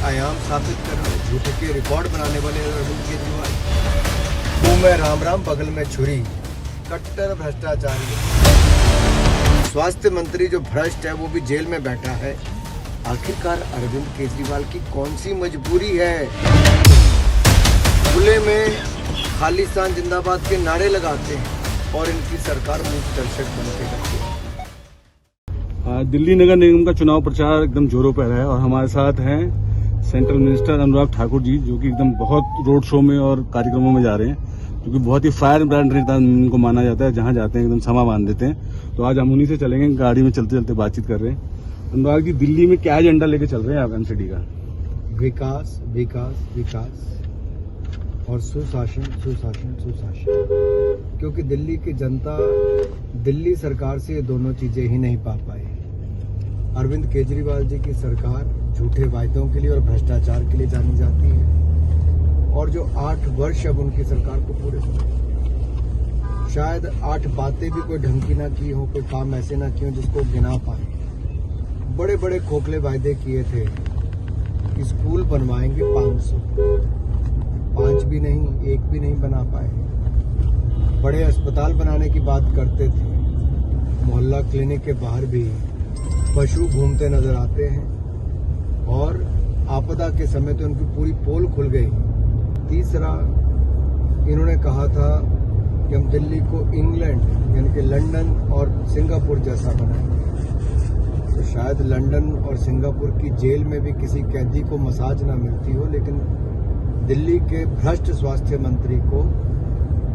आयाम स्थापित करने, झूठे के रिकॉर्ड बनाने वाले अरविंद केजरीवाल, मुंह में राम राम बगल में छुरी, कट्टर भ्रष्टाचारी। स्वास्थ्य मंत्री जो भ्रष्ट है वो भी जेल में बैठा है। आखिरकार अरविंद केजरीवाल की कौन सी मजबूरी है? खुले में खालिस्तान जिंदाबाद के नारे लगाते हैं और इनकी सरकार मूक दर्शक बन के रहती है। दिल्ली नगर निगम का चुनाव प्रचार एकदम जोरों पर है और हमारे साथ हैं सेंट्रल मिनिस्टर अनुराग ठाकुर जी, जो कि एकदम बहुत रोड शो में और कार्यक्रमों में जा रहे हैं, क्योंकि बहुत ही फायर ब्रांड नेता उनको माना जाता है। जहां जाते हैं एकदम समा बांध देते हैं। तो आज हम उन्हीं से चलेंगे, गाड़ी में चलते चलते बातचीत कर रहे हैं। अनुराग जी, दिल्ली में क्या एजेंडा लेके चल रहे हैं आप एमसीडी का? विकास विकास विकास और सुशासन सुशासन सुशासन। क्योंकि दिल्ली की जनता दिल्ली सरकार से ये दोनों चीजें ही नहीं पा पाई। अरविंद केजरीवाल जी की सरकार झूठे वायदों के लिए और भ्रष्टाचार के लिए जानी जाती है, और जो 8 वर्ष अब उनकी सरकार को पूरे हुए, शायद 8 बातें भी कोई ढंग की ना की हो, कोई काम ऐसे ना किए हो जिसको गिना पाए। बड़े बड़े खोखले वायदे किए थे कि स्कूल बनवाएंगे 500, 5 भी नहीं, 1 भी नहीं बना पाए। बड़े अस्पताल बनाने की बात करते थे, मोहल्ला क्लिनिक के बाहर भी पशु घूमते नजर आते हैं, और आपदा के समय तो उनकी पूरी पोल खुल गई। तीसरा, इन्होंने कहा था कि हम दिल्ली को इंग्लैंड यानी कि लंदन और सिंगापुर जैसा बनाएंगे। तो शायद लंदन और सिंगापुर की जेल में भी किसी कैदी को मसाज ना मिलती हो, लेकिन दिल्ली के भ्रष्ट स्वास्थ्य मंत्री को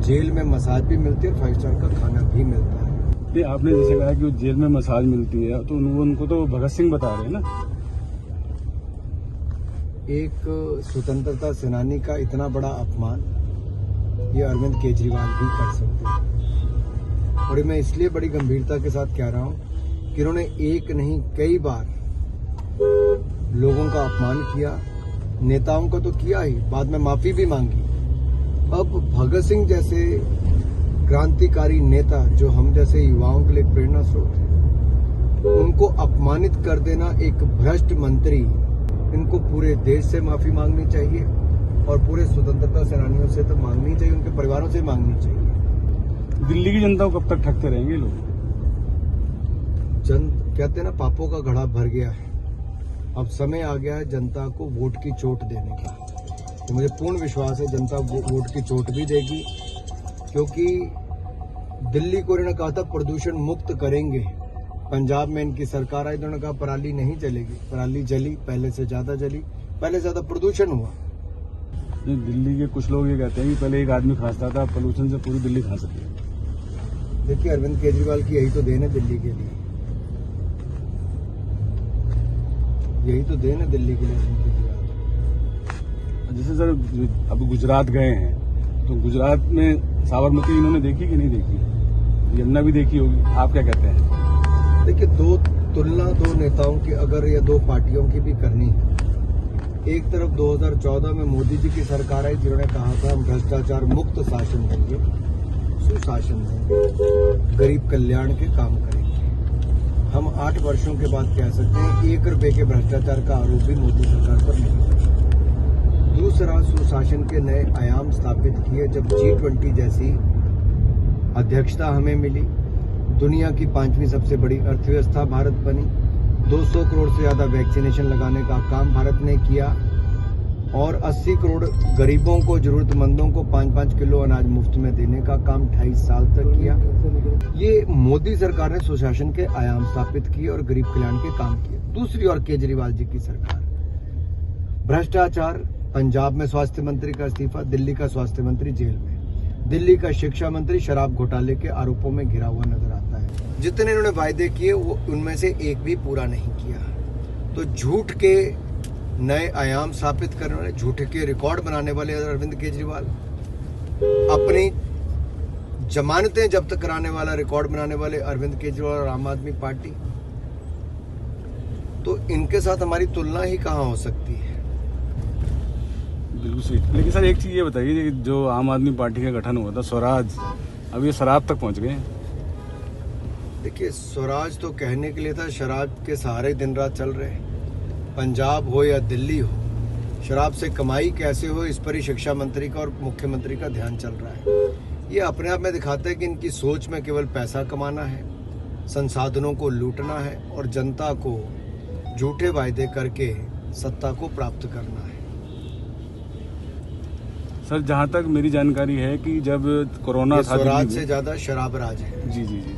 जेल में मसाज भी मिलती है, 5 स्टार का खाना भी मिलता है। ये आपने जैसे कहा कि जेल में मसाज मिलती है, तो उनको तो भगत सिंह बता रहे हैं ना। एक स्वतंत्रता सेनानी का इतना बड़ा अपमान ये अरविंद केजरीवाल भी कर सकते हैं। और मैं इसलिए बड़ी गंभीरता के साथ कह रहा हूं कि इन्होंने एक नहीं कई बार लोगों का अपमान किया, नेताओं का तो किया ही, बाद में माफी भी मांगी। अब भगत सिंह जैसे क्रांतिकारी नेता, जो हम जैसे युवाओं के लिए प्रेरणा स्रोत है, उनको अपमानित कर देना एक भ्रष्ट मंत्री, इनको पूरे देश से माफी मांगनी चाहिए और पूरे स्वतंत्रता सेनानियों से तो मांगनी चाहिए, उनके परिवारों से मांगनी चाहिए। दिल्ली की जनता को कब तक ठगते रहेंगे लोग? कहते हैं ना, पापों का घड़ा भर गया है। अब समय आ गया है जनता को वोट की चोट देने का। तो मुझे पूर्ण विश्वास है जनता वोट की चोट भी देगी, क्योंकि दिल्ली को इन्होंने कहा था प्रदूषण मुक्त करेंगे। पंजाब में इनकी सरकार आई तो उन्होंने कहा पराली नहीं जलेगी, पराली जली, पहले से ज्यादा जली, पहले से ज्यादा प्रदूषण हुआ। दिल्ली के कुछ लोग ये कहते हैं कि पहले एक आदमी खांसता था, पोल्यूशन से पूरी दिल्ली खांस सकती है। देखिए, अरविंद केजरीवाल की यही तो देन है दिल्ली के लिए, यही तो देन है दिल्ली के लिए अरविंद केजरीवाल। जैसे सर अब गुजरात गए हैं, तो गुजरात में साबरमती इन्होंने देखी कि नहीं देखी? यमुना भी देखी होगी, आप क्या कहते हैं? देखिए, दो नेताओं की अगर या 2 पार्टियों की भी करनी है। एक तरफ 2014 में मोदी जी की सरकार आई, जिन्होंने कहा था हम भ्रष्टाचार मुक्त शासन देंगे, सुशासन देंगे, गरीब कल्याण के काम करेंगे। हम 8 वर्षों के बाद कह सकते हैं 1 रुपए के भ्रष्टाचार का आरोप भी मोदी सरकार पर नहीं है। दूसरा, सुशासन के नए आयाम स्थापित किए जब G20 जैसी अध्यक्षता हमें मिली। दुनिया की 5वीं सबसे बड़ी अर्थव्यवस्था भारत बनी। 200 करोड़ से ज्यादा वैक्सीनेशन लगाने का काम भारत ने किया, और 80 करोड़ गरीबों को, जरूरतमंदों को 5-5 किलो अनाज मुफ्त में देने का काम 28 साल तक किया। ये मोदी सरकार ने सुशासन के आयाम स्थापित किए और गरीब कल्याण के काम किए। दूसरी ओर केजरीवाल जी की सरकार, भ्रष्टाचार, पंजाब में स्वास्थ्य मंत्री का इस्तीफा, दिल्ली का स्वास्थ्य मंत्री जेल में, दिल्ली का शिक्षा मंत्री शराब घोटाले के आरोपों में घिरा हुआ नजर आता है। जितने इन्होंने वायदे किए वो उनमें से एक भी पूरा नहीं किया। तो झूठ के नए आयाम स्थापित करने वाले, झूठ के रिकॉर्ड बनाने वाले अरविंद केजरीवाल, अपनी जमानतें जब्त कराने वाला रिकॉर्ड बनाने वाले अरविंद केजरीवाल और आम आदमी पार्टी, तो इनके साथ हमारी तुलना ही कहाँ हो सकती है। बिल्कुल सही। लेकिन सर एक चीज ये बताइए, जो आम आदमी पार्टी का गठन हुआ था स्वराज, अब ये शराब तक पहुंच गए। देखिए, स्वराज तो कहने के लिए था, शराब के सहारे दिन रात चल रहे हैं। पंजाब हो या दिल्ली हो, शराब से कमाई कैसे हो, इस पर ही शिक्षा मंत्री का और मुख्यमंत्री का ध्यान चल रहा है। ये अपने आप में दिखाता है कि इनकी सोच में केवल पैसा कमाना है, संसाधनों को लूटना है और जनता को झूठे वायदे करके सत्ता को प्राप्त करना है। सर जहाँ तक मेरी जानकारी है कि जब कोरोना ये था स्वराज दिल्ली से में, ज्यादा शराब राज है। जी जी जी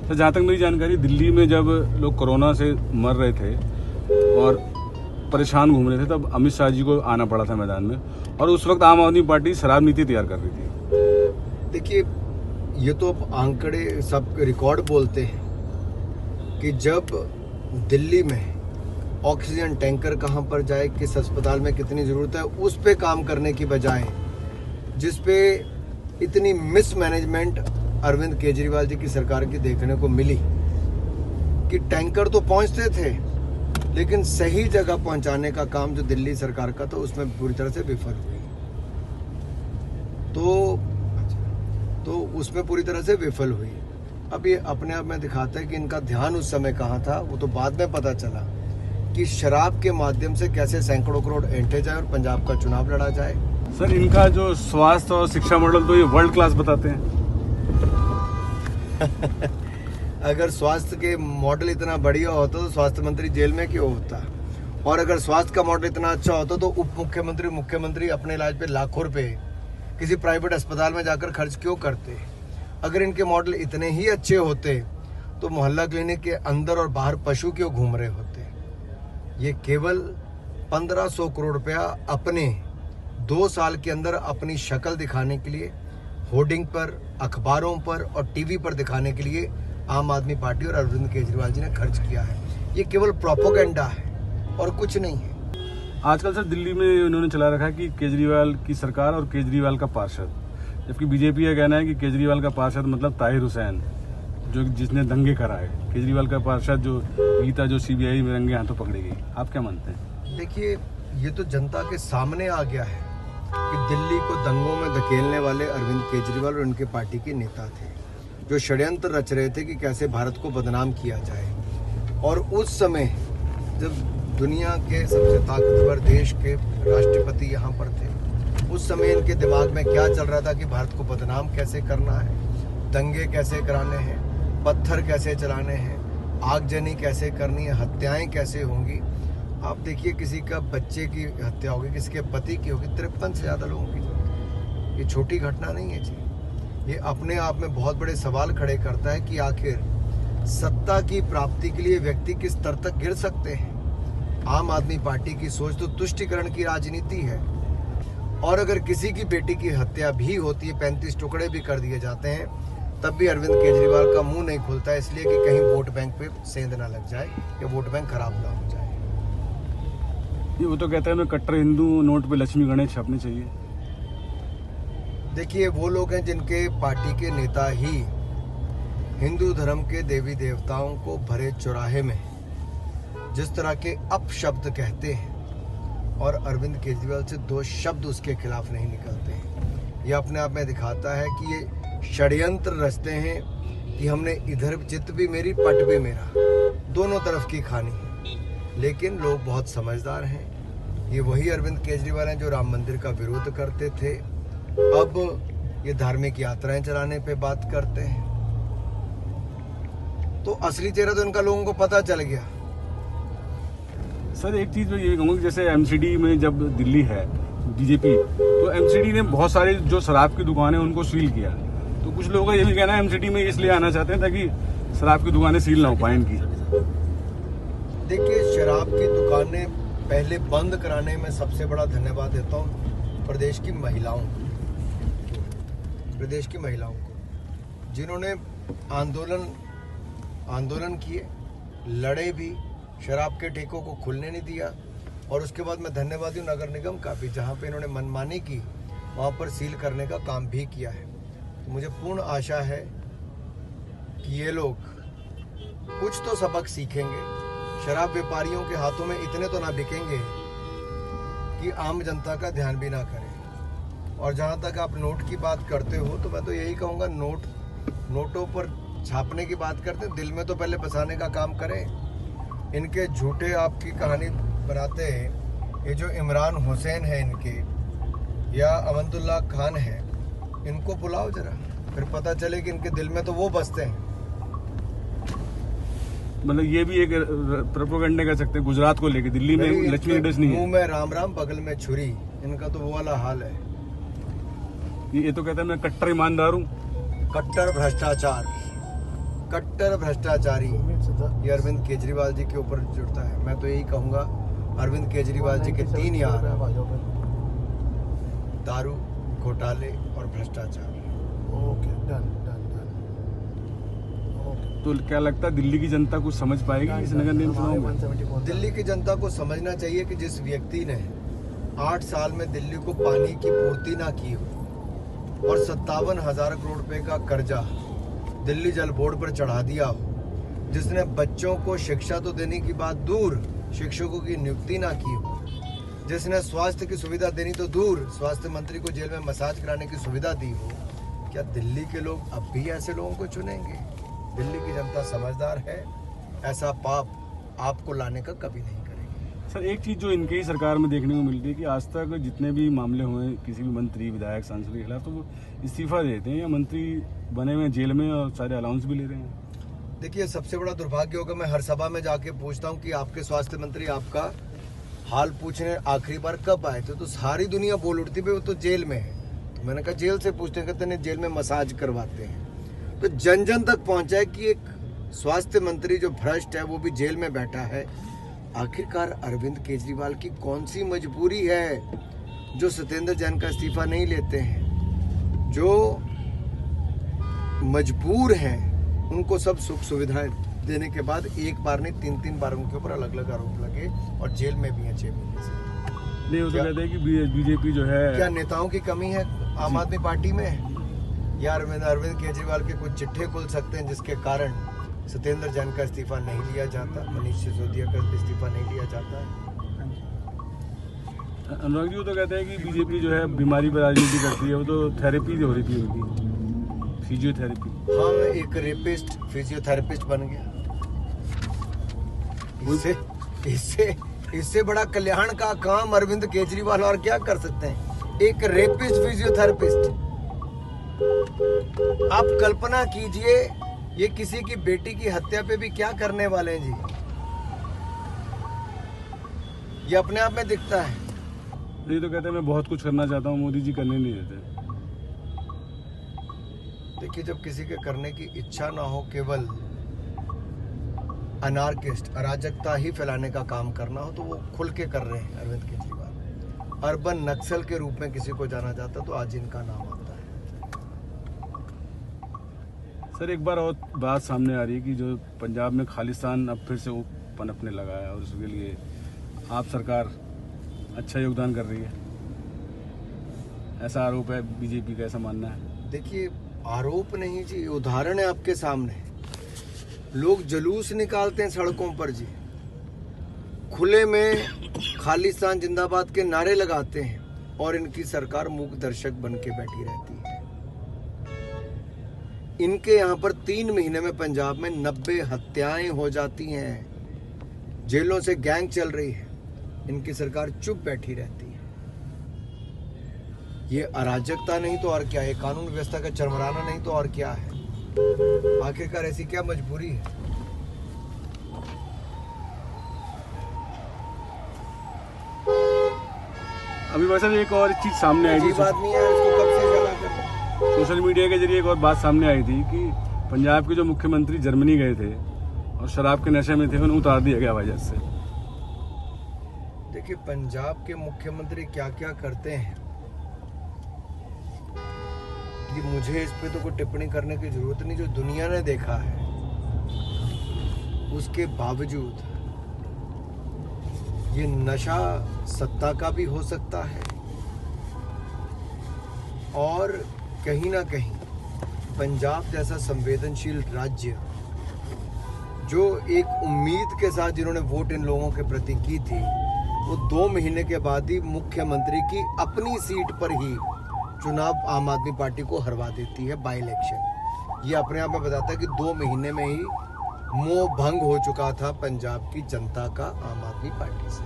सर, जहाँ तक मेरी जानकारी, दिल्ली में जब लोग कोरोना से मर रहे थे और परेशान घूम रहे थे, तब अमित शाह जी को आना पड़ा था मैदान में, और उस वक्त आम आदमी पार्टी शराब नीति तैयार कर रही थी। देखिए, ये तो आंकड़े सब रिकॉर्ड बोलते हैं कि जब दिल्ली में ऑक्सीजन टैंकर कहाँ पर जाए, किस अस्पताल में कितनी ज़रूरत है, उस पे काम करने की बजाय जिस पे इतनी मिसमैनेजमेंट अरविंद केजरीवाल जी की सरकार की देखने को मिली कि टैंकर तो पहुंचते थे लेकिन सही जगह पहुंचाने का काम जो दिल्ली सरकार का था उसमें पूरी तरह से विफल हुई। तो उसमें पूरी तरह से विफल हुई। अब ये अपने आप में दिखाता है कि इनका ध्यान उस समय कहाँ था। वो तो बाद में पता चला कि शराब के माध्यम से कैसे सैकड़ों करोड़ ऐंठे जाए और पंजाब का चुनाव लड़ा जाए। सर इनका जो स्वास्थ्य और शिक्षा मॉडल तो ये वर्ल्ड क्लास बताते हैं। अगर स्वास्थ्य के मॉडल इतना बढ़िया होता तो स्वास्थ्य मंत्री जेल में क्यों होता, और अगर स्वास्थ्य का मॉडल इतना अच्छा होता तो उप मुख्यमंत्री मुख्यमंत्री अपने इलाज पे लाखों रुपए किसी प्राइवेट अस्पताल में जाकर खर्च क्यों करते। अगर इनके मॉडल इतने ही अच्छे होते तो मोहल्ला क्लिनिक के अंदर और बाहर पशु क्यों घूम रहे होते। ये केवल 1500 करोड़ रुपया अपने 2 साल के अंदर अपनी शक्ल दिखाने के लिए होर्डिंग पर, अखबारों पर और टीवी पर दिखाने के लिए आम आदमी पार्टी और अरविंद केजरीवाल जी ने खर्च किया है। ये केवल प्रोपोगेंडा है और कुछ नहीं है। आजकल सर दिल्ली में उन्होंने चला रखा है कि केजरीवाल की सरकार और केजरीवाल का पार्षद, जबकि बीजेपी का कहना है कि केजरीवाल का पार्षद मतलब ताहिर हुसैन जो जिसने दंगे कराए, केजरीवाल का पार्षद जो गीता जो सीबीआई में रंगे हाथों पकड़ी गई। आप क्या मानते हैं? देखिए, ये तो जनता के सामने आ गया है कि दिल्ली को दंगों में धकेलने वाले अरविंद केजरीवाल और उनके पार्टी के नेता थे जो षड्यंत्र रच रहे थे कि कैसे भारत को बदनाम किया जाए। और उस समय जब दुनिया के सबसे ताकतवर देश के राष्ट्रपति यहाँ पर थे, उस समय इनके दिमाग में क्या चल रहा था कि भारत को बदनाम कैसे करना है, दंगे कैसे कराने हैं, पत्थर कैसे चलाने हैं, आगजनी कैसे करनी है, हत्याएं कैसे होंगी। आप देखिए, किसी का बच्चे की हत्या होगी, किसी के पति की होगी, 53 से ज़्यादा लोगों की। ये छोटी घटना नहीं है जी। ये अपने आप में बहुत बड़े सवाल खड़े करता है कि आखिर सत्ता की प्राप्ति के लिए व्यक्ति किस स्तर तक गिर सकते हैं। आम आदमी पार्टी की सोच तो तुष्टीकरण की राजनीति है, और अगर किसी की बेटी की हत्या भी होती है, 35 टुकड़े भी कर दिए जाते हैं, तब भी अरविंद केजरीवाल का मुंह नहीं खुलता, इसलिए कि कहीं वोट बैंक पे सेंध ना लग जाए या वोट बैंक खराब ना हो जाए। ये वो तो कहता है मैं कट्टर हिंदू, नोट पे लक्ष्मी गणेश छपने चाहिए। देखिए, वो लोग हैं जिनके पार्टी के नेता ही हिंदू धर्म के देवी देवताओं को भरे चौराहे में जिस तरह के अपशब्द कहते हैं, और अरविंद केजरीवाल से 2 शब्द उसके खिलाफ नहीं निकलते हैं। ये अपने आप में दिखाता है कि ये षड्यंत्र रचते हैं कि हमने इधर चित भी मेरी पट भी मेरा, दोनों तरफ की खानी है। लेकिन लोग बहुत समझदार हैं। ये वही अरविंद केजरीवाल हैं जो राम मंदिर का विरोध करते थे, अब ये धार्मिक यात्राएं चलाने पे बात करते हैं। तो असली चेहरा तो इनका लोगों को पता चल गया। सर एक चीज मैं ये कहूँगा कि जैसे एमसीडी में जब दिल्ली है बीजेपी, तो एमसीडी ने बहुत सारे जो शराब की दुकानें उनको सील किया। तो कुछ लोगों का ये भी कहना है एमसीडी में इसलिए आना चाहते हैं ताकि शराब की दुकानें सील ना हो पाए इनकी। देखिए, शराब की दुकानें पहले बंद कराने में सबसे बड़ा धन्यवाद देता हूँ प्रदेश की महिलाओं को, जिन्होंने आंदोलन किए, लड़े भी, शराब के ठेकों को खुलने नहीं दिया। और उसके बाद मैं धन्यवादी हूँ नगर निगम का भी, जहाँ पे इन्होंने मनमानी की वहाँ पर सील करने का काम भी किया है। तो मुझे पूर्ण आशा है कि ये लोग कुछ तो सबक सीखेंगे, शराब व्यापारियों के हाथों में इतने तो ना बिकेंगे कि आम जनता का ध्यान भी ना करें। और जहाँ तक आप नोट की बात करते हो, तो मैं तो यही कहूँगा, नोटों पर छापने की बात करते हैं, दिल में तो पहले बसाने का काम करें। इनके झूठे आपकी कहानी बनाते हैं ये जो इमरान हुसैन है इनके या अमंतुल्लाह खान है, इनको बुलाओ जरा, फिर पता चले कि इनके दिल में तो वो बसते हैं। मतलब ये भी एक प्रोपेगेंडा कर सकते हैं गुजरात को लेके। दिल्ली में नहीं, लक्ष्मी गणेश नहीं मुंह है। में राम राम बगल में छुरी, इनका तो वो वाला हाल है। ये तो कहता है मैं कट्टर ईमानदार हूँ। कट्टर भ्रष्टाचार, कट्टर भ्रष्टाचारी ये अरविंद केजरीवाल जी के ऊपर जुड़ता है। मैं तो यही कहूंगा, अरविंद केजरीवाल जी के 3 यार, दारू, घोटाले और भ्रष्टाचार। Okay, done done done. तो क्या लगता है दिल्ली की जनता कुछ समझ पाएगी इस नगर निगम चुनाव में? दिल्ली की जनता को समझना चाहिए कि जिस व्यक्ति ने 8 साल में दिल्ली को पानी की पूर्ति ना की हो और 57,000 करोड़ रुपए का कर्जा दिल्ली जल बोर्ड पर चढ़ा दिया हो, जिसने बच्चों को शिक्षा तो देने की बात दूर, शिक्षकों की नियुक्ति ना की हो, जिसने स्वास्थ्य की सुविधा देनी तो दूर, स्वास्थ्य मंत्री को जेल में मसाज कराने की सुविधा दी हो, क्या दिल्ली के लोग अब भी ऐसे लोगों को चुनेंगे? दिल्ली की जनता समझदार है, ऐसा पाप आपको लाने का कभी नहीं करेगी। सर एक चीज जो इनके ही सरकार में देखने को मिलती है कि आज तक जितने भी मामले हुए किसी भी मंत्री, विधायक, सांसद के खिलाफ, तो वो इस्तीफा देते हैं या मंत्री बने हुए जेल में और सारे अलाउंस भी ले रहे हैं। देखिए, सबसे बड़ा दुर्भाग्य होगा, मैं हर सभा में जाके पूछता हूँ कि आपके स्वास्थ्य मंत्री आपका हाल पूछने आखिरी बार कब आए थे, तो सारी दुनिया बोल उठती है वो तो जेल में है। तो मैंने कहा जेल से पूछते, कहते हैं जेल में मसाज करवाते हैं। तो जन जन तक पहुंचा है कि एक स्वास्थ्य मंत्री जो भ्रष्ट है वो भी जेल में बैठा है। आखिरकार अरविंद केजरीवाल की कौन सी मजबूरी है जो सत्येंद्र जैन का इस्तीफा नहीं लेते हैं? जो मजबूर हैं उनको सब सुख सुविधाएं देने के बाद एक बार नहीं 3-3 बार उनके ऊपर अलग अलग आरोप लगे और जेल में भी हैं 6 महीने से। नहीं, वो तो कहते हैं कि बीजेपी जो है, क्या नेताओं की कमी है आम आदमी पार्टी में? या अरविंद केजरीवाल के कुछ चिट्ठे खुल सकते हैं जिसके कारण सत्येंद्र जैन का इस्तीफा नहीं लिया जाता, मनीष सिसोदिया का इस्तीफा नहीं लिया जाता है? अनुराग जी वो तो कहते हैं कि बीजेपी जो है बीमारी पर राजनीति करती है, वो तो थेरेपी हो रही थी उनकी, फिजियोथेरेपी। हम एक रेपिस्ट फिजियोथेरेपिस्ट बन गया। इससे बड़ा कल्याण का काम अरविंद केजरीवाल और क्या कर सकते हैं? एक रेपिस्ट फिजियोथेरेपिस्ट। आप कल्पना कीजिए, ये किसी की बेटी की हत्या पे भी क्या करने वाले हैं जी? ये अपने आप में दिखता है। ये तो कहते हैं मैं बहुत कुछ करना चाहता हूँ, मोदी जी करने नहीं देते। देखिए, जब किसी के करने की इच्छा ना हो, केवल अनार्किस्ट, अराजकता ही फैलाने का काम करना हो, तो वो खुल के कर रहे हैं अरविंद केजरीवाल। अर्बन नक्सल के रूप में किसी को जाना जाता तो आज इनका नाम आता है। सर एक बार और बात सामने आ रही है कि जो पंजाब में खालिस्तान अब फिर से पनपने लगा है और उसके लिए आप सरकार अच्छा योगदान कर रही है, ऐसा आरोप है बीजेपी का, ऐसा मानना है? देखिए, आरोप नहीं जी, उदाहरण है आपके सामने। लोग जुलूस निकालते हैं सड़कों पर जी, खुले में खालिस्तान जिंदाबाद के नारे लगाते हैं और इनकी सरकार मूक दर्शक बन के बैठी रहती है। इनके यहाँ पर 3 महीने में पंजाब में 90 हत्याएं हो जाती हैं, जेलों से गैंग चल रही है, इनकी सरकार चुप बैठी रहती है। ये अराजकता नहीं तो और क्या है? कानून व्यवस्था का चरमराना नहीं तो और क्या है? आखिरकार ऐसी क्या मजबूरी है? अभी वैसे एक और चीज सामने आई थी, अजीब आदमी है, इसको कब से जला कर रहे हैं? सोशल मीडिया के जरिए एक और बात सामने आई थी कि पंजाब के जो मुख्यमंत्री जर्मनी गए थे और शराब के नशे में थे, उन्हें उतार दिया गया वजह से। देखिए, पंजाब के मुख्यमंत्री क्या क्या करते हैं कि मुझे इस पे तो कोई टिप्पणी करने की जरूरत नहीं। जो दुनिया ने देखा है, उसके बावजूद ये नशा सत्ता का भी हो सकता है और कहीं ना कहीं पंजाब जैसा संवेदनशील राज्य, जो एक उम्मीद के साथ जिन्होंने वोट इन लोगों के प्रति की थी, वो 2 महीने के बाद ही मुख्यमंत्री की अपनी सीट पर ही चुनाव आम आदमी पार्टी को हरवा देती है बाई इलेक्शन। ये अपने आप में बताता है कि 2 महीने में ही मोह भंग हो चुका था पंजाब की जनता का आम आदमी पार्टी से।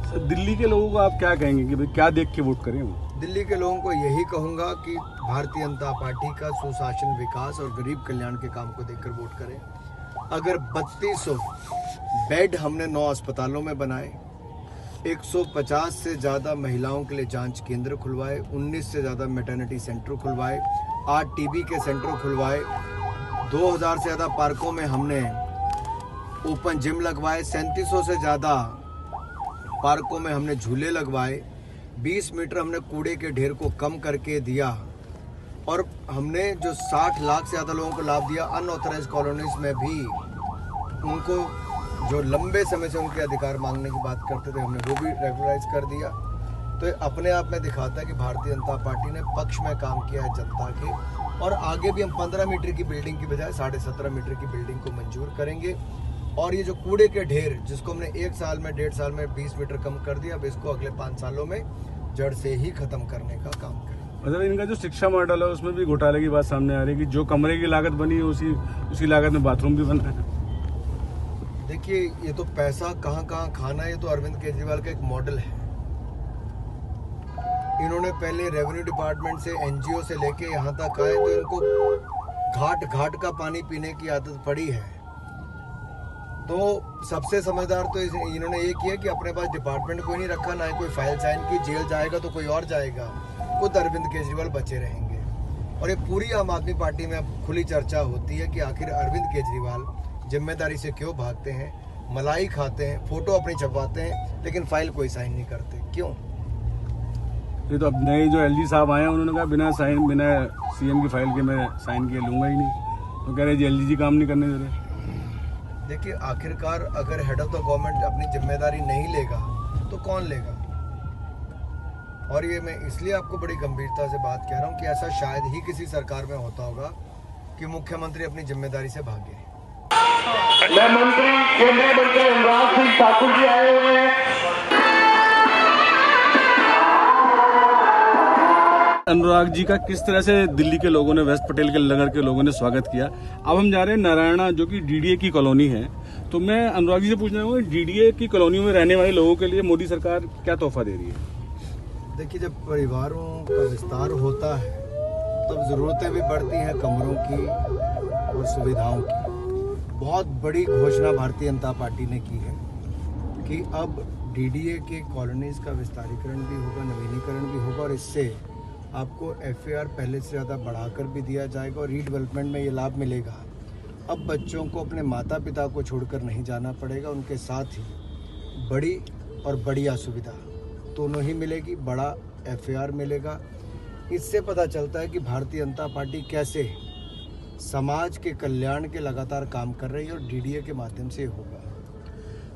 दिल्ली के लोगों को आप क्या कहेंगे कि भाई क्या देख के वोट करें वो? दिल्ली के लोगों को यही कहूंगा कि भारतीय जनता पार्टी का सुशासन, विकास और गरीब कल्याण के काम को देखकर वोट करें। अगर 3200 बेड हमने 9 अस्पतालों में बनाए, 150 से ज़्यादा महिलाओं के लिए जांच केंद्र खुलवाए, 19 से ज़्यादा मैटरनिटी सेंटर खुलवाए, 8 टीबी के सेंटर खुलवाए, 2000 से ज़्यादा पार्कों में हमने ओपन जिम लगवाए, 3700 से ज़्यादा पार्कों में हमने झूले लगवाए, 20 मीटर हमने कूड़े के ढेर को कम करके दिया और हमने जो 60 लाख से ज़्यादा लोगों को लाभ दिया। अनऑथराइज कॉलोनीज में भी उनको जो लंबे समय से उनके अधिकार मांगने की बात करते थे, हमने वो भी रेगुलराइज कर दिया। तो ये अपने आप में दिखाता है कि भारतीय जनता पार्टी ने पक्ष में काम किया है जनता के, और आगे भी हम 15 मीटर की बिल्डिंग की बजाय 17.5 मीटर की बिल्डिंग को मंजूर करेंगे। और ये जो कूड़े के ढेर जिसको हमने 1 साल में 1.5 साल में 20 मीटर कम कर दिया, अब इसको अगले 5 सालों में जड़ से ही खत्म करने का काम करें। मतलब इनका जो शिक्षा मॉडल है उसमें भी घोटाले की बात सामने आ रही है कि जो कमरे की लागत बनी है उसी लागत में बाथरूम भी बना है। देखिए, ये तो पैसा कहाँ कहाँ खाना है, ये तो अरविंद केजरीवाल का एक मॉडल है। इन्होंने पहले रेवेन्यू डिपार्टमेंट से, एनजीओ से लेके यहाँ तक आए तो इनको घाट घाट का पानी पीने की आदत पड़ी है। तो सबसे समझदार तो इन्होंने ये किया कि अपने पास डिपार्टमेंट कोई नहीं रखा, ना ही कोई फाइल साइन की, जेल जाएगा तो कोई और जाएगा, खुद अरविंद केजरीवाल बचे रहेंगे। और ये पूरी आम आदमी पार्टी में अब खुली चर्चा होती है कि आखिर अरविंद केजरीवाल जिम्मेदारी से क्यों भागते हैं, मलाई खाते हैं, फोटो अपनी छपवाते हैं, लेकिन फाइल कोई साइन नहीं करते, क्यों? ये तो अब नए जो एलजी साहब आए हैं उन्होंने कहा बिना सीएम की फाइल के मैं साइन किए लूंगा ही नहीं। तो कह रहे जी एलजी काम नहीं करने दे रहे। देखिए, आखिरकार अगर हेड ऑफ द गवर्नमेंट अपनी जिम्मेदारी नहीं लेगा तो कौन लेगा? और ये मैं इसलिए आपको बड़ी गंभीरता से बात कह रहा हूँ कि ऐसा शायद ही किसी सरकार में होता होगा कि मुख्यमंत्री अपनी जिम्मेदारी से भागे। मैं मंत्री, केंद्रीय मंत्री अनुराग सिंह ठाकुर जी आए हुए हैं। अनुराग जी का किस तरह से दिल्ली के लोगों ने, वेस्ट पटेल के नगर के लोगों ने स्वागत किया। अब हम जा रहे हैं नारायणा, जो कि डीडीए की कॉलोनी है। तो मैं अनुराग जी से पूछना चाहूँगा, डीडीए की कॉलोनी में रहने वाले लोगों के लिए मोदी सरकार क्या तोहफा दे रही है? देखिए, जब परिवारों का विस्तार होता है तब ज़रूरतें भी बढ़ती हैं, कमरों की और सुविधाओं की। बहुत बड़ी घोषणा भारतीय जनता पार्टी ने की है कि अब डीडीए के कॉलोनीज़ का विस्तारीकरण भी होगा, नवीनीकरण भी होगा, और इससे आपको एफएआर पहले से ज़्यादा बढ़ाकर भी दिया जाएगा और रीडेवलपमेंट में ये लाभ मिलेगा। अब बच्चों को अपने माता पिता को छोड़कर नहीं जाना पड़ेगा, उनके साथ ही बड़ी और बढ़िया सुविधा दोनों ही मिलेगी, बड़ा एफएआर मिलेगा। इससे पता चलता है कि भारतीय जनता पार्टी कैसे समाज के कल्याण के लगातार काम कर रही है, और डीडीए के माध्यम से होगा।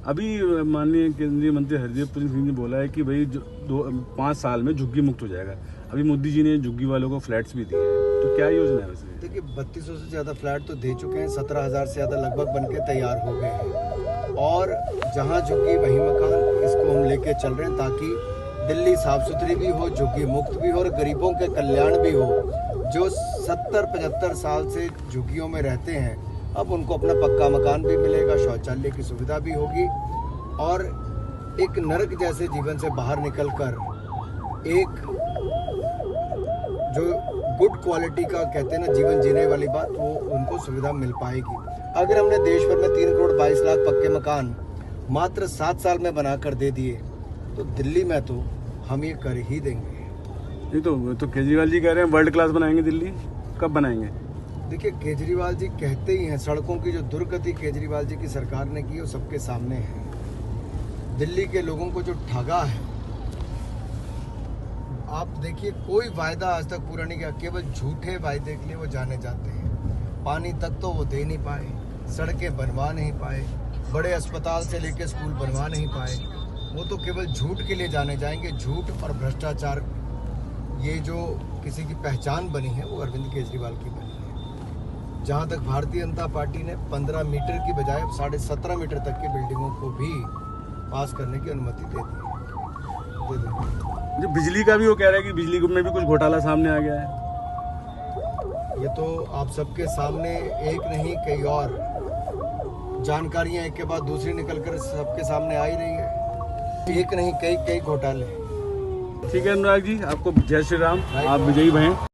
अभी माननीय केंद्रीय मंत्री हरदीप सिंह ने बोला है कि भाई 5 साल में झुग्गी मुक्त हो जाएगा। अभी मोदी जी ने झुग्गी वालों को फ्लैट्स भी दिए हैं, तो क्या योजना है वैसे? देखिए, 3200 से ज़्यादा फ्लैट तो दे चुके हैं, 17,000 से ज़्यादा लगभग बनके तैयार हो गए हैं, और जहाँ झुग्गी वहीं मकान, इसको हम लेके चल रहे हैं ताकि दिल्ली साफ सुथरी भी हो, झुग्गी मुक्त भी हो और गरीबों के कल्याण भी हो। जो 70-75 साल से झुग्गियों में रहते हैं, अब उनको अपना पक्का मकान भी मिलेगा, शौचालय की सुविधा भी होगी, और एक नरक जैसे जीवन से बाहर निकलकर एक जो गुड क्वालिटी का कहते हैं ना जीवन जीने वाली बात, वो उनको सुविधा मिल पाएगी। अगर हमने देश भर में 3 करोड़ 22 लाख पक्के मकान मात्र 7 साल में बनाकर दे दिए, तो दिल्ली में तो हम ये कर ही देंगे। ये तो केजरीवाल जी कह रहे हैं वर्ल्ड क्लास बनाएंगे दिल्ली, कब बनाएंगे? देखिए, केजरीवाल जी कहते ही हैं, सड़कों की जो दुर्गति केजरीवाल जी की सरकार ने की वो सबके सामने है। दिल्ली के लोगों को जो ठगा है, आप देखिए, कोई वायदा आज तक पूरा नहीं किया, केवल झूठे वायदे के लिए वो जाने जाते हैं। पानी तक तो वो दे नहीं पाए, सड़कें बनवा नहीं पाए, बड़े अस्पताल से लेकर स्कूल बनवा नहीं पाए। वो तो केवल झूठ के लिए जाने जाएंगे। झूठ और भ्रष्टाचार, ये जो किसी की पहचान बनी है वो अरविंद केजरीवाल की बनी है। जहाँ तक भारतीय जनता पार्टी ने 15 मीटर की बजाय अब 17.5 मीटर तक की बिल्डिंगों को भी पास करने की अनुमति दे दी। जो बिजली का भी वो कह रहा है कि बिजली में भी कुछ घोटाला सामने आ गया है। ये तो आप सबके सामने एक नहीं कई और जानकारियां एक के बाद दूसरी निकलकर सबके सामने आ ही रही है। एक नहीं कई कई घोटाले। ठीक है अनुराग जी, आपको जय श्री राम, आप विजयी भएं।